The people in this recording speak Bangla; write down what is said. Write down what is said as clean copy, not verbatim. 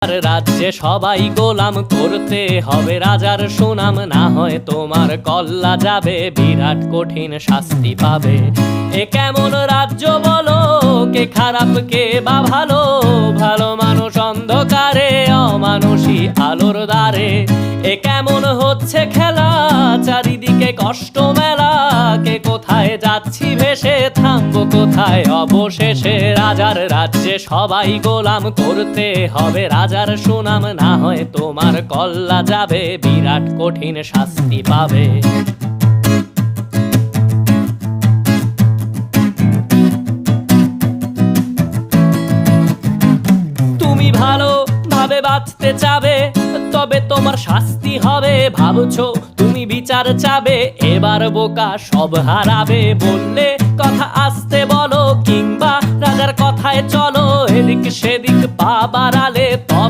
রাজ্যে সবাই গোলাম করতে হবে রাজার সুনাম, না হয় তোমার কল্লা যাবে, বিরাট কঠিন শাস্তি পাবে। এ কেমন রাজ্য বলো, কে খারাপ কে বা ভালো, ভালো মানুষ অন্ধকারে, অমানুষী আলোর দ্বারে। এ কেমন হচ্ছে খেলা, চারিদিকে কষ্ট মেলা, কে কোথায় যাচ্ছি ভেসে, থামবো কোথায় অবশেষে। রাজার রাজ্যে সবাই গোলাম করতে হবে রাজার সুনাম, না হয় তোমার কল্লা যাবে, বিরাট কঠিন শাস্তি পাবে। তুমি ভালো ভাবে বাঁচতে চাবে, তবে তোমার শাস্তি হবে। ভাবছো তুমি বিচার চাবে, এবার বোকা সব হারাবে। বললে কথা আস্তে বলো, কিংবা রাজার কথায় চলো, এদিক সেদিক পা বাড়ালে তবে